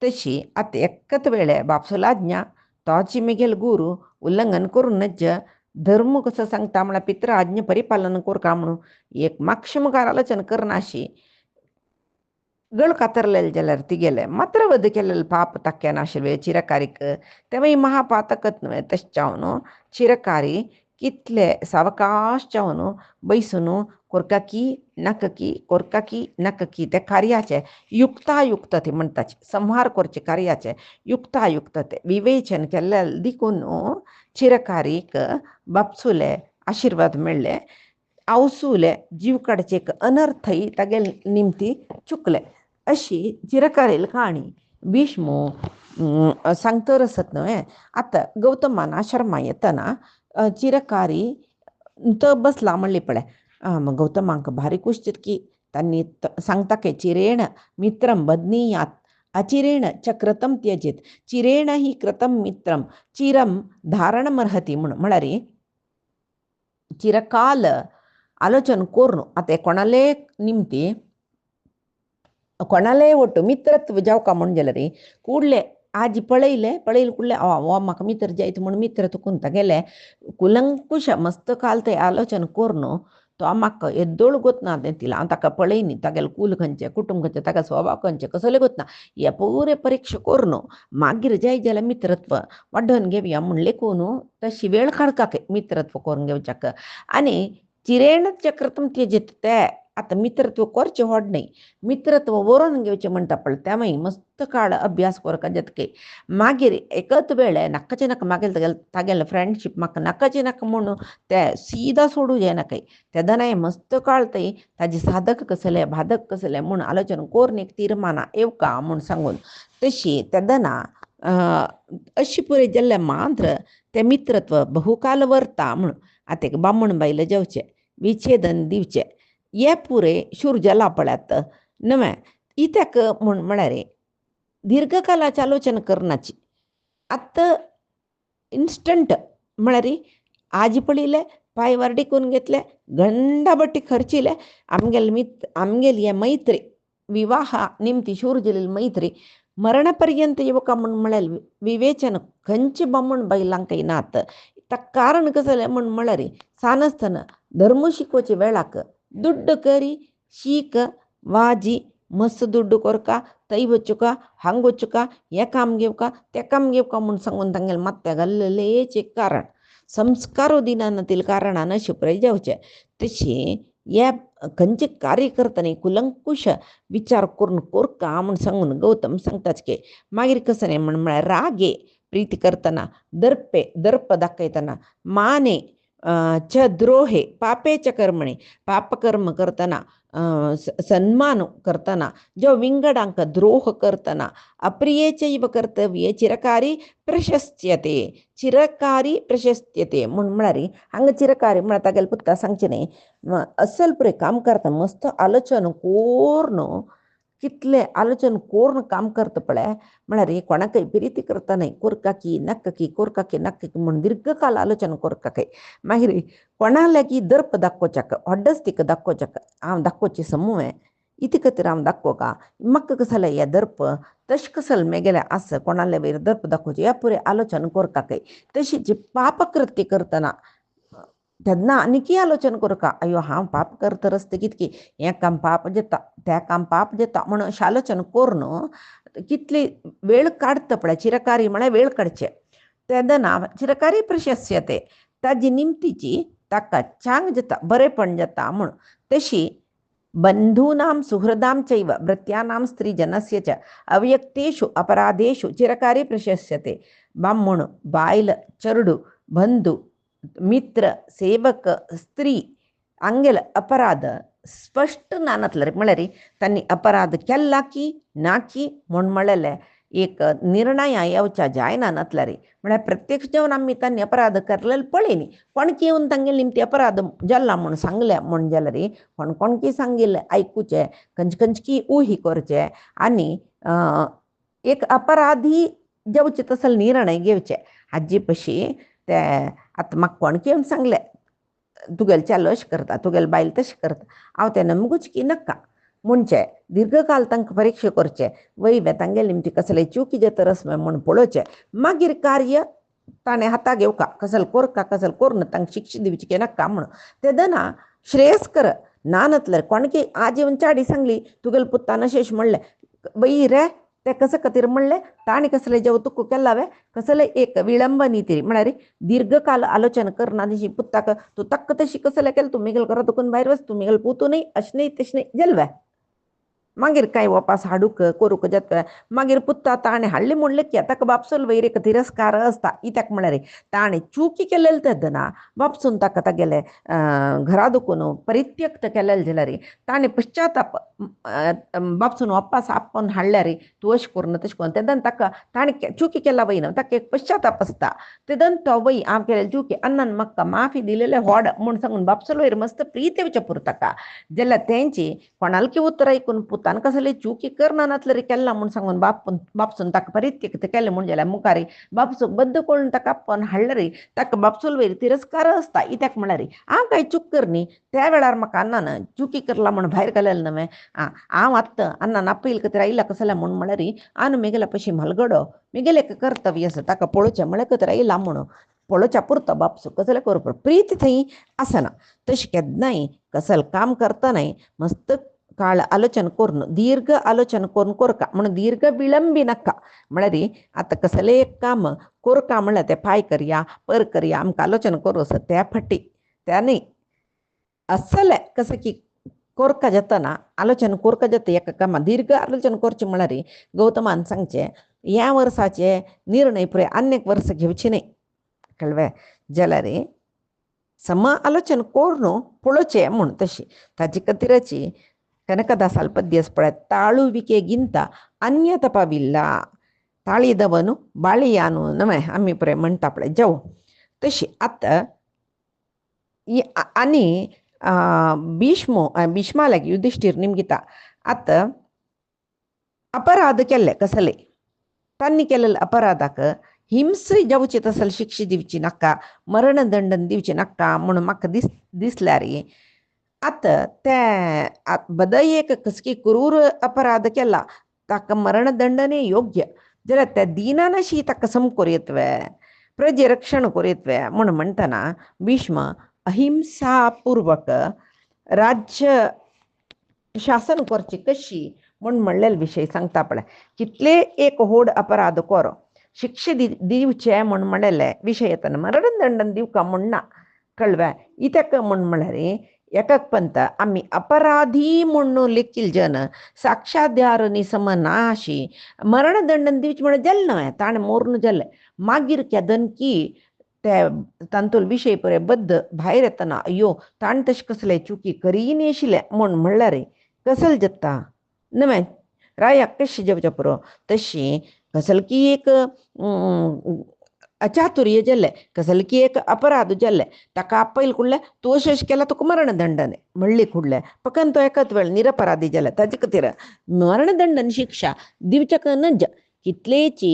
तशी आतां एकच वेळे बापसुलाज्ञा तोची मेगेल गुरू उल्लंघन करूनच धर्म कसो सांगता म्हळ्यार पित्र आज्ञा परिपालन कोरका म्हणून एक माक्षमुखार आलोचन करना अशी गळ कातरलेले जाल्यार तिगेले मात्र वध केलेले पाप ताक्या नाशिल्ले चिरकारीक तेवूय महापातकच न्हय तशें जावन चिरकारी कितले सावकाश जावन बैसून कोरकाकी नककी ते कार्याचे युक्तायुक्त ते म्हणटाचे संहार करचे कार्याचे युक्तायुक्त ते विवेचन केल्ले देखून चिरकारीक बापसुले आशिर्वाद मेळ्ळे आवसूले जीव काडचे अनर्थय तागेले निमती चुकले अशी चिरकारील काणी भीष्मो सांगतर आसत न्हय आतां गौतमान आश्रमा येतना चिरकारी तो बसला म्हणली पळय गौतमांक भारी खुश की तांणी सांगता की चिरेण मित्रम बदनीयात अचिरेण च कृतं त्यजेत चिरेण ही कृतं मित्रम चिरम धारणमर्हति म्हणून म्हळ्यार चिरकाल आलोचन कोरून आतां कोणाले निमती कोणाले ಒಟ್ಟು मित्रत्व जावका म्हण जाल्यार कूडले आज पळयले कुडले हो म्हाका मित्र जायत म्हूण मित्र तुकून तागेले कुलंकुश मस्त काल ते आलोचन कोरून तो म्हाका येद्दोळ गोतना तें तिला हांव ताका पळयनी तागेले कूल खंयचे कुटुंब खंयचे ताका स्वभाव खंयचे कसले गोतना हे पुरे परीक्षा कोरून मागीर जाय जाल्यार मित्रत्व वाडोवन घेवया म्हूण लेखून तशी वेळ काडकाक मित्रत्व करून घेवच्याक आनी चिरेण चक्रतम त्यजेत ते आतां मित्रत्व करचें व्हड न्हय मित्रत्व वरून घेवचें म्हणटा पळय तेवूय मस्त काळ अभ्यास करता जातके मागीर एकच वेळे नाकाचे नाका मागीर तागेले फ्रेंडशीप म्हाका नाकाचे नाका म्हूण ते सीदा सोडूं जायनाकाय तेदनाय मस्त काळ थंय ताजे साधक कसले बाधक कसले म्हूण आलोचन कोरून एक तीर्माना येवका म्हूण सांगून तशी तेदना अशी पुरे जाल्ले मात्र ते मित्रत्व बहुकाल व्हरता म्हूण आतां एक बामण बायल जेवचें विच्छेदन दिवचें हे पुरे शूर जाला पळयात न्हय इत्याक म्हूण म्हळ्यार दीर्घकालाचें आलोचन करनाची आतां इन्स्टंट म्हळ्यार आज पळयले पांय वारडी करून घेतले घंटा बट्टी खर्चिले आमगेली हे मैत्री विवाहा निमती शूर जालेली मैत्री मरणपर्यंत येवका म्हूण म्हळ्यार विवेचन खंयचे बामण बायलांकय नात ताका कारण कसं जालें म्हूण म्हळ्यार सानस्तना धर्म शिकोवचे वेळाक ದುಡ್ಡು ಕರಿ ಶೀಕ ವಾಜಿ मस्त ದುಡ್ಡು ಕೊರಕ ತೈ वचुका हांग वचुका हे काम घेवका ते काम घेवका म्हूण सांगून तांगेले मात्याक घाल्लेलेच एक कारण संस्कारो दिनानातील कारणान शिपरे जावचे तशी हे खंयचे कार्य करतना कुलंकुश विचार करून कोरका म्हूण सांगून गौतम सांगताच की मागीर कसं न्ही म्हण म्हळ्यार रागे प्रीती करतना दर्प दाखयतना माने च द्रोहे पापेच कर्मणे पापकर्म करतना सन्मान करतना जो विंगडांक द्रोह करतना अप्रियेचे इव कर्तव्ये चिरकारी प्रशस्त्यते म्हूण म्हळ्यार हांगा चिरकारी म्हळ्यार तागेले पुत्ता सांगचे न्ही असल पुरे काम करता मस्त आलोचन कोरून कितले आलोचन कोरून काम करता पळय म्हळ्यार कोणाकय प्रिती करतना कोरकाकी नक्की म्हूण दीर्घकाल आलोचन कोरकाकय मागीर कोणा लागीं दर्प दाखोवच्याक हड्डस्तीक दाखोवच्याक हांव दाखोवचें समूह इथे कतिराम दाखव का मक्क कसलं या दर्प तश कसल मेगेल्या असं कोणाला वेर दर्प दाखवचे या पुरे आलोचन कोर का काही तशी जी पापकृत्य करतना त्यांना आणखी आलोचन करू का अयो हा पाप करत रस्ते कितकी हे काम पाप जेता त्या काम पाप जेता म्हणून आलोचन कोरनं कितली वेळ काढतं पड्या चिरकारी म्हणे वेळ काढचे त्यादना चिरकारी प्रशस्यते ताजी निमतीची ताका चांग जता बरेपण जाता म्हणून तशी बंधूनां सुहृदां चैव भृत्यानां स्त्रीजनस्य च अव्यक्तेषु अपराधेषु चिरकारी प्रशस्यते ब्राह्मण बायल चरडू बंधू मित्र सेवक स्त्री अंगेल अपराध स्पष्ट नानतलं रे म्हळ्यार त्यांनी अपराध केला की ना की म्हण म्हळेले एक निर्णय येवचा जायना नतला रे म्हळ्यार प्रत्यक्ष जेवण आम्ही त्यांनी अपराध करलेले पळयनी कोणकी येऊन तांगेले निमती अपराध जल्ला म्हण सांगले म्हण जाल्यार रे कोणकी सांगिल्ले ऐकूचे कंचकी उही करचे आणि एक अपराधी जेवचे तसल निर्णय घेवचे हाजी पशी ते आतां म्हाका कोणकी येवन सांगले तुगेल चेलो अशें करता तुगेल बायल तशें करता हांव तेन्ना मुगूच की नक्का म्हणचे दीर्घकाल तांकां परीक्षा करचे वयवे तांगेले निमती कसले चुकी जे तरस म्हण पळोवचे मागीर कार्य ताणें हाता घेवका कसल कोरका कसल कोरना तांकां शिक्षा दिवची की नाका म्हणून तेदना श्रेयस्कर नानतले कोणकी आज येवन चाडी सांगली तुगेल पुत्तान अशेश म्हणलें बई रे ते कसं खातीर म्हणलें ताणें कसले जेव तुका केलावे कसले एक विळंब नीती म्हळ्यार दीर्घकाल आलोचन करना दिशी पुत्ताक तू तक्क तशी कसले केलें तू मिगेल घरा दुखून भायर वच तू मिगेल पुतू न्ही अशें न्ही तशें न्ही जल्वे मागीर काय वापस हाडूक करूक जाता मागीर पुत्ता ताणें हाडलें म्हणलें की ताका बापसूल वयर एक तिरस्कार आसता इत्याक म्हळ्यार ताणें चुकी केलेले तेदना बापसून ताका तागेले घरा दुखून परित्यक्त केलेले जाल्यार ताणें पश्चाताप बापसून वापस आपोवन हाडल्यार तूं अशें करून तशें करून तेदन ताका ताणें चुकी केला वयना ताका एक पश्चाताप आसता तेदन तो वय हांव केलेले चुकी अन्नान म्हाका माफी दिलेले व्हड म्हूण सांगून बापसूल वयर मस्त प्रीत येवचें पुरो ताका जाल्यार तेंची कोणालकी उतर ऐकून पुतान कसले चुकी करना नातले रे केला म्हूण सांगून बापसून ताका परित्यक्त केलें म्हूण जाल्यार मुखारी बापसूक बद्द करून ताका आपोवन हाडल्यार ताका बापसूल वयर तिरस्कार आसता इत्याक म्हळ्यार हांव कांय चूक करनी त्या वेळार म्हाका अन्नान चुकी करला म्हूण भायर घालेलें न्हय हांव आत्तां अन्नान आपयल खातीर आयला कसले म्हूण म्हळ्यार आन म्हगेल्या पशी म्हालगडो म्हगेलें एक कर्तव्य आसा ताका पळोवचें म्हळ्यार खातीर आयला म्हणून पळोवच्या पुरतो बापसूक कसले करप प्रीत थंय आसना तशें केन्नाय कसल काम करतनाय मस्त काळ आलोचन करून दीर्घ आलोचन करून कोरका म्हणून दीर्घ विळंबी नाका म्हळ्यार आतां कसलें एक काम कोरका म्हळ्यार तें पाय करया पर करया आमकां आलोचन करूं त्या फाटी त्यानी असले कसं की कोरका जातना आलोचन कोरका जाता एका कामा दीर्घ आलोचन करचें म्हळ्यार गौतमान सांगचें ह्या वर्साचे निर्णय पुरे आनीक वर्स घेवचे न्ही कळ्ळें जाल्यार सम आलोचन करून पळोवचें म्हूण तशी ताजे खातीरची ಕನಕದಾಸಲ್ ಪದ್ಯ ಸ್ಪಳ ತಾಳುವಿಕೆಗಿಂತ ಅನ್ಯ ತಪವಿಲ್ಲ ತಾಳಿದವನು ಬಾಳಿಯಾನು ನಮೆ आम्ही पुरे म्हणटा पळय जाऊ तशी आतां आनी भीष्मा लागी युधिष्ठीर निमगिता आतां अपराध केल्ले कसले तांणी केलेले अपराधाक हिंसा जावची तसल शिक्षा दिवची नाका मरणदंड दिवची नाका म्हणून म्हाका दिसल्यार आतां ते बदयेक कसकी क्रूर अपराध केला ताका मरणदंडने योग्य जाल्यार त्या दिनानशी ताका सम कोरयतवे प्रजे रक्षण कोरयतवे म्हणून म्हणटना भीष्म अहिंसापूर्वक राज्य शासन करची कशी म्हूण म्हणलेले विशय सांगता पळय कितले एक व्हड अपराध कोरो शिक्षे दिवचे म्हूण म्हणलेले विशय येतना मरणदंड दिवका म्हूण ना कळ्ळें इत्याक म्हूण म्हळ्यार एकाक पंत आम्ही अपराधी म्हणून लेखील जन साक्षाद्यारनी समनाशी मरणदंड दिवचे म्हण जालें न्हय ताणें मोरून जालें मागीर केदन की ते तांतूल विशय पळय बद्द भायर येतना अयो ताणें तशें कसले चुकी करिनी आशिल्ले म्हूण म्हणल्यार कसल जाता न्हय रायाक कशें जेवचें पुरो तशी कसल की एक अचातुर्य जाल्ले कसले की एक अपराध जाल्ले ताका आपयल कुडले तूं अशें केला तुका मरणदंडने म्हणली कुडले फकत तो एकाच वेळ निरपराधी जाले ताजे खातीर मरणदंडन शिक्षा दिवचेक नज कितलेची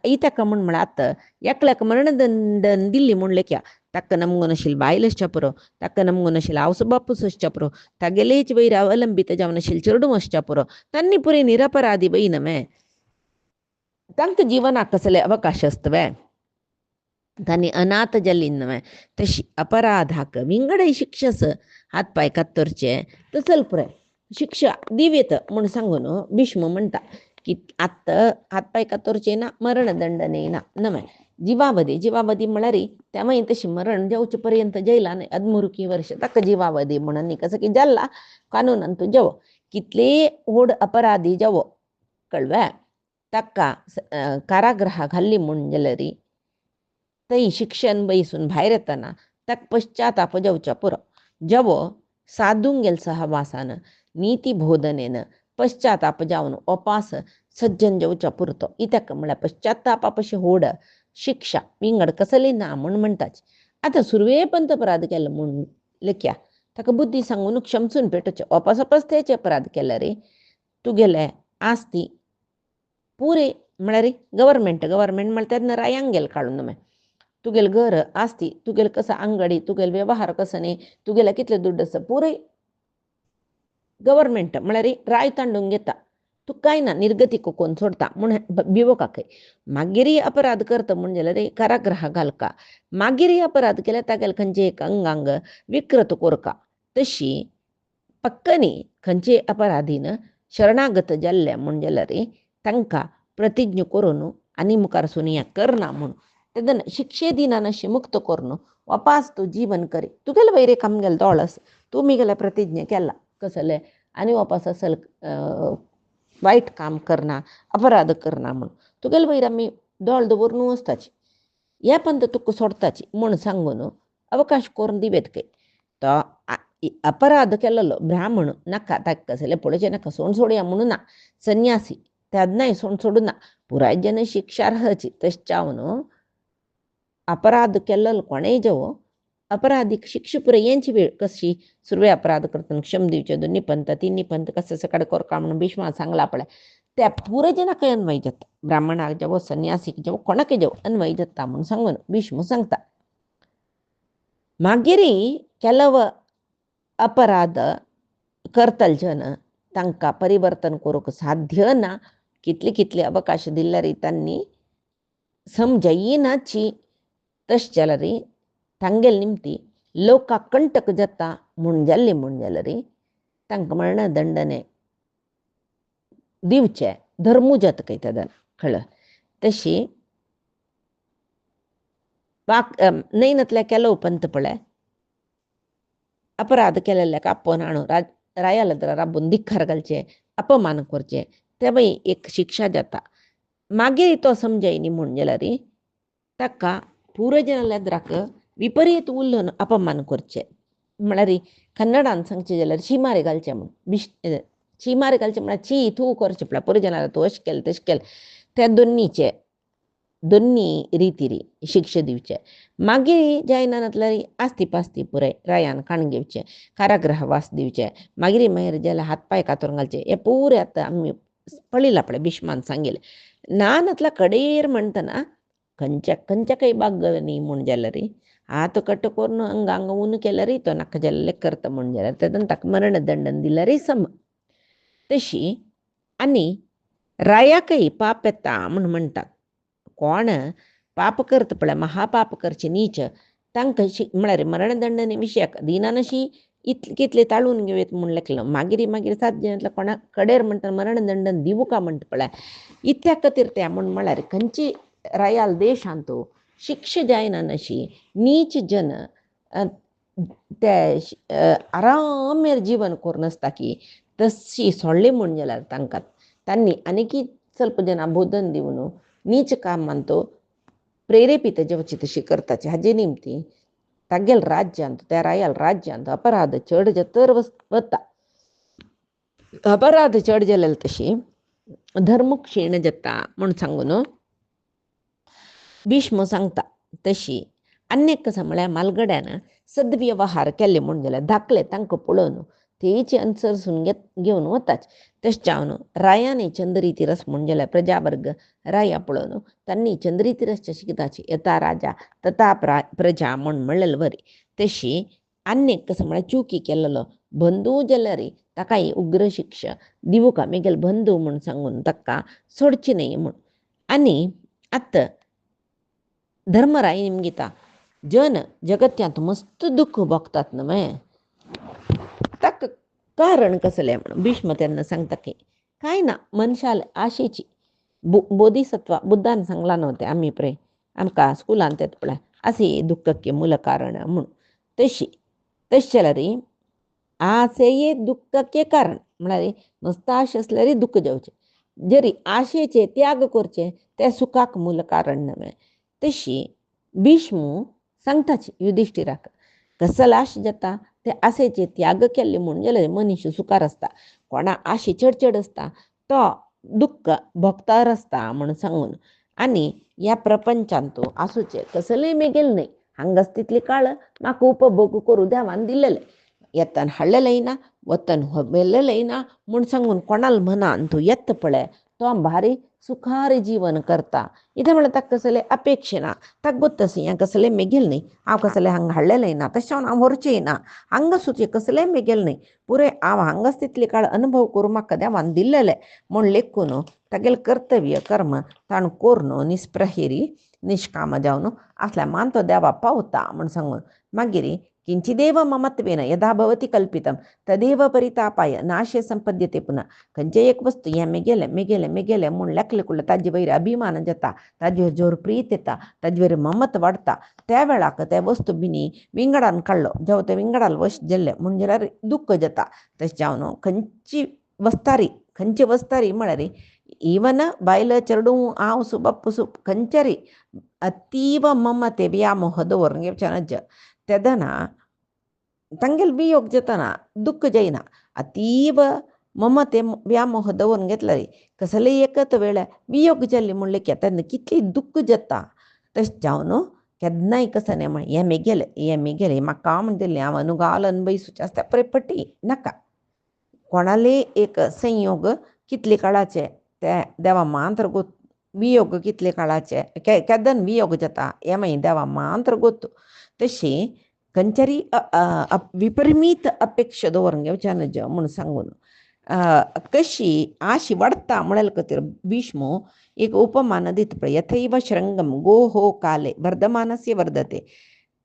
इत्याक म्हूण म्हळ्यार आतां एकल्याक मरणदंडन दिल्ली म्हूण लेख्या तक्क नमगोनशील बायलश्च पुरो तक्क नमगोनशील आवसु बापूसश्च पुरो तगेलेच वैर ಅವಲಂಬಿತ ಜವನಶೀಲ್ ಚಿರುಡುಮಶ್ಚ ಪುರೋ ತನ್ನಿ ಪುರಿ ನಿರಪರಾಧಿ ಬೈನಮೆ ತಂಕ ಜೀವನ ಕಸಲೆ ಅವಕಾಶ ಅಸ್ತವೆ त्यांनी अनाथ जल्लीन तशी अपराधाक विंगडय शिक्षस हातपाय कातरचे तसल पुरे शिक्षा दिवेत म्हण सांगून भीष्म म्हणता की आत्ता हातपाय कातरचे ना मरणदंडने ना नमे जीवावधी म्हणारी त्यामुळे तशी मरण जाऊचे पर्यंत जैला नाही अदमुरुकी वर्ष तक जीवावधी म्हणून कसं की जल्ला कानून अंतू जव कितले ओढ अपराधी जव कळव्या तक्का कारागृह घाल्ली म्हणून जलरी तई शिक्षण बैसून बाहेर येताना तक पश्चाताप जाऊच्या पुर जव साधून गेल सहवासानं नीती बोधनेनं पश्चाताप जाऊन उपास सज्जन जाऊच्या पुरतो इत्याक म्हणल्या पश्चातापापशी होड शिक्षा विंगड कसली ना म्हणून म्हणताच आता सुरवे पंत अपराध केलं म्हणून लेख्या ताका बुद्धी सांगून क्षमसून पेटोचे उपास त्याचे अपराध केला रे तू गेले आस्ती पुरे म्हणा रे गव्हर्मेंट म्हणतात रायांग गेल काढून नमे तुगेल घर आस्ती तुगेल कसं अंगडी तुगेल व्यवहार कसं नाही तुगेला कितले दुड्ड असं पुरे गव्हर्मेंट म्हणा रे राय तांडून घेता तू काय ना निर्गती कोण सोडता म्हणून बिवो का काही मागेरी अपराध करतं म्हणजे रे कारागृह घालका मागेरी अपराध केल्या तागेल खंचे एक अंगांग विकृत कोरका तशी पक्कनी खंचे अपराधीनं शरणागत जाल्ल्या म्हणजे रे तांका प्रतिज्ञ करून आणि मुखार सुनिया करना म्हणून तेदन शिक्षे दिनानशी मुक्त करून वापास तू जीवन करी तू गेलं वैरे काम गेल दोळस तुम्ही गेल्या प्रतिज्ञा केला कसले आणि वापास असल वाईट काम करना अपराध करना म्हणून तू गेलं वैरा मी दोळ दवरून वचताची या पंत तुक सोडताची म्हण सांगून अवकाश करून दिवेत काही तो अपराध केलेलो ब्राह्मण नका ताक कसले पुढचे नका सोड सोडया म्हणून ना संन्यासी त्याद नाही सोडू ना पुराय जन शिक्षार्हची तश्चावून अपराध केलेलं कोणे जवो अपराधिक शिक्षपुरे यांची वेळ कशी सुरवे अपराध करताना क्षम दिवचे दोन्ही पंथ तिन्ही पंथ कसं सकाळ कोर का म्हणून भीष्मा सांगला आपल्या त्या पुरे जना काही अन्वय जात ब्राह्मणाक जेव्हा संन्यासिक जेव्हा कोणाके जेव्हा अन्वय जाता म्हणून सांगून भीष्म सांगता मागेरी केलव अपराध करतल जन तांका परिवर्तन करूक साध्य ना कितले अवकाश दिला रे त्यांनी समजयीनाची तश्चल रे तांगेल निमती लोका कंटक जाता म्हणजल रे तांक मरण दंडने दिवचे धर्मुजत काही तदन कळ तशी नैनतल्या केलो पंत पळे अपराध केलेल्या कापन आणू रायाला जरा राबून धिक्कार घालचे अपमान करचे तेव्हा एक शिक्षा जाता मागे तो समजायनी म्हणजेला रे ताका पूर्वजनाद्राक विपरीत उल्लन अपमान करचे म्हळ्यार कन्नडान सांगचे जाल्यार शिमारे घालचे म्हणून शिमारे घालचे म्हळ्यार ची तू करचे पळय पूर्वजनाला तू अशें केलें तशें केलें त्या दोन्ही रीती शिक्षे दिवचे मागीर जायनातल्या आस्ती पास्ती पुराय रायान काण घेवचे कारागृहवास दिवचे मागीर मागीर जाल्यार हातपाय कातरून घालचे हे पुरे आतां आमी पळयलां पळय भीष्मान सांगेलें नानतला कडेर म्हणटना खंयच्या काही बाग न्ही म्हूण जाल्यार हात कट करून अंगांग ऊन केल्यार तो नाका जाल्ले करता म्हूण जाल्यार तेदन ताका मरण दंडन दिल्यार सम तशी आनी रायाकय पाप येता म्हूण म्हणटात कोण पाप करता पळय महापाप करचे नीच तांकां म्हळ्यार मरणदंडने विशयाक दिनानशी कितले ताळून घेवेत म्हूण लेखलं मागीर साध्य कोणा कडेर म्हणटा मरणदंडन दिवू का म्हणटा पळय इत्या खातीर त्या म्हूण म्हळ्यार खंयची रायाल देशांतो शिक्षा जायना नशी नीच जन ते आरामेर जीवन करून आसता की तशी सोडली म्हूण जाल्यार तांकां तांणी आनीकी ಸ್ವಲ್ಪ जन बोधन दिवन नीच काम तो प्रेरेपित जेवची तशी करताची हाजे निमती तागेल राज्यांत त्या रायाल राज्यांत अपराध चड तर वता अपराध चड जाल्यार तशी धर्म क्षीण जाता म्हूण सांगून भीष्म सांगता तशी अन्य कसं म्हळ्यार मालगड्यान सद्व्यवहार केले म्हूण जाल्यार धाकले तांकां पळोवन तेची अनुसरून घेऊन वताच तेश्चावनो रायाने चंद्री तिरस म्हणजेला प्रजावर्ग राया पळोनो त्यांनी चंद्री तिरसच्या शिकिताची यथा राजा तथा प्रजा म्हण म्हणलवरी तशी अनेक कसं म्हणा चुकी केलेलं बंधू जलरी ताकाई उग्र शिक्षा दिवू का मेगेल बंधू म्हणून सांगून तक्का सोडची नाही म्हणून आणि आत्ता धर्मराय निमगिता जन जगत्यात मस्त दुःख बघतात ना मग तक कारण कसले म्हणून भीष्म त्यांना सांगता की काय ना मनशाल आशेची बोधिसत्वा बुद्धान सांगला नव्हते आम्ही प्रे आमका स्कूलान त्यात पळा असे दुःखಕ್ಕೆ मूल कारण म्हणून तशी तशाला रे आशेये दुःखಕ್ಕೆ कारण म्हणाले मस्त आशे असल्यारी दुःख जाऊचे जरी आशेचे त्याग करचे त्या सुखाक मूल कारण नव्हे तशी भीष्म सांगताच युधिष्ठिराक कसला आश जाता ते आशेचे त्याग केले म्हणजे मनुष्य सुखार असता कोणा आशे चडचड असता तो दुःख भोगतार असता म्हणून सांगून आणि या प्रपंचांतो आसूचे कसले मेगेल नाही हंगस तितली काळ म्हाका उपभोग करू देवान दिलेले येतन हळलेलयना वतन होबेलेलयना म्हूण सांगून कोणाल म्हणा तू येत पळे तो भारी सुखार जीवन करता इथे म्हणलं ताक कसले अपेक्षेना ताक गोत्तसी या कसले मेगेल नाही हांव कसले हंग हाडलेलयना तशें हांव व्हरचें ना हंग सुचे कसले मेगेल नाही पुरे हांव हंगस तितली काळ अनुभव करू म्हाका देवान दिल्लेले म्हूण लेखून तागेल कर्तव्य कर्म ताणें कोरनो निस्प्रहेरी निष्काम जावन असल्या मानतो देवा पावता म्हूण सांगून मागीर किंचिदेव ममत्वेन यदा भवति कल्पितं तदेव परितापाय नाशे संपद्यते पुन्हा खंयचे एक वस्तू हे मेगेले मेगेले मेगेले म्हूण लेखले ताजे वयर अभिमान जाता ताजे जोर प्रीत येता ताजे वयर ममत वाडता त्या वेळाक त्या वस्तू बिनी विंगडान काडलो जेव्हा ते विंगडाल वश गेल्ले म्हूण जाल्यार दुःख जाता तशें जावन खंयची वस्तारी म्हळ्यार ಈವನ ಬಾಯ್ಲ ಚರಡು ಆವು ಸುಬಪ್ಪು ಸುಪ್ ಕಂಚರಿ ಅತೀವ ಮಮತೆ ವ್ಯಾಮೋಹದವರ್ಗೆ ಚನಜ್ಜ ತೆದನ ತಂಗೆಲ್ ವಿಯೋಗ ಜತನ दुःख जैना अतीव ममते व्यामोहदवन घेतलरी कसले एकत वेळ वियोग जाल्ली म्हणले की तेन्ना कितली दुःख जाता तशें जावन केन्नाय कसं नाही म्हण हे मेगेले म्हाका म्हणटले हांव अनुगाल अनभविसूचे आसता परे पटी नाका कोणाले एक संयोग कितले काळाचे ते देवा मात्र गोत वियोग कितले काळाचे केदन वियोग जाता हे मागीर देवा मात्र गोतू तशी खंयच्यारी विपरीत अपेक्षा दवरूंक घेवचे न्हय म्हूण सांगून कशी आशी वाडता म्हळ्यार खातीर भीष्म एक उपमान दिता पळय यथैव शृंगम गोहो काले वर्धमानस्य वर्धते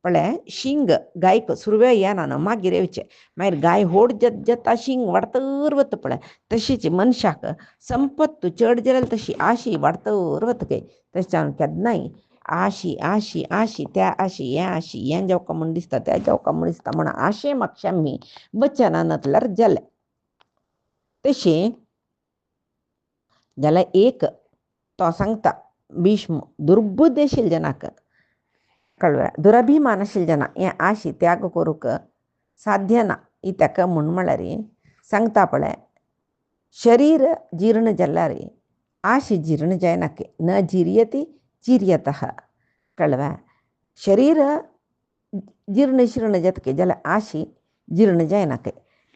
पळय शिंग गायक सुरवे येना मागीर येवचे मागीर गाय होड जता शिंग वाडतर वता पळय तशीच मनशाक संपत्त चड जाल्यार तशी आशी वाडतर वता गे तशें केन्नाय आशी आशी आशी त्या आशी हें जावका म्हूण दिसता त्या जावका म्हूण दिसता म्हण आशे म्हाका मी वचनांतल्यार जाले तशें जाल्यार एक तो सांगता भीष्म दुर्बुद्ध आशिल्ल्या जनाक कळ्ळें दुरभिमान आशिल्ल्या जना हें आशी त्याग करूंक साध्य ना ही ताका म्हळ्यार सांगता पळय शरीर जीर्ण जाल्यार आशी जीर्ण जायनाके न जिर्यति चिर्यतः कळ्ळें शरीर जीर्ण शीर्ण जातके जाल्यार आशी जीर्ण जायनाके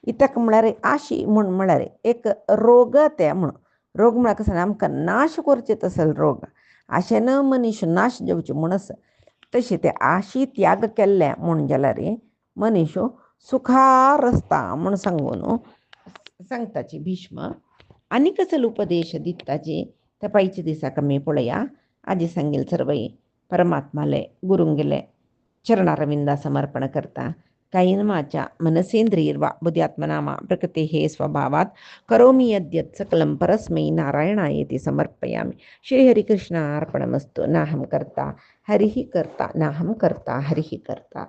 इतक म्हळ्यार आशी म्हळ्यार एक रोग ते म्हूण रोग म्हळ्यार कसं आमकां नाश करचे तसले रोग आशेन मनीस नाश जावचे म्हूण आसा तशें ते आशी त्याग केल्ले म्हूण जाल्यार मनीस सुखार आसता म्हूण सांगून सांगताची भीष्म आनी कसलो उपदेश दिताची ते पायच्या दिसाक आमी पळया आजी सांगेल सर्वई परमात्माले गुरुंगेले चरणारविंदा समर्पण करता कायेनवाचा मनसेंद्रियर्वा बुद्ध्यात्मनामा प्रकृतेः स्वभावात् करोमि यद्यत् सकलं परस्मै नारायणायेति समर्पयामि श्रीहरिकृष्णार्पणमस्तु नाहं कर्ता हरिः कर्ता नाहं कर्ता हरिः कर्ता।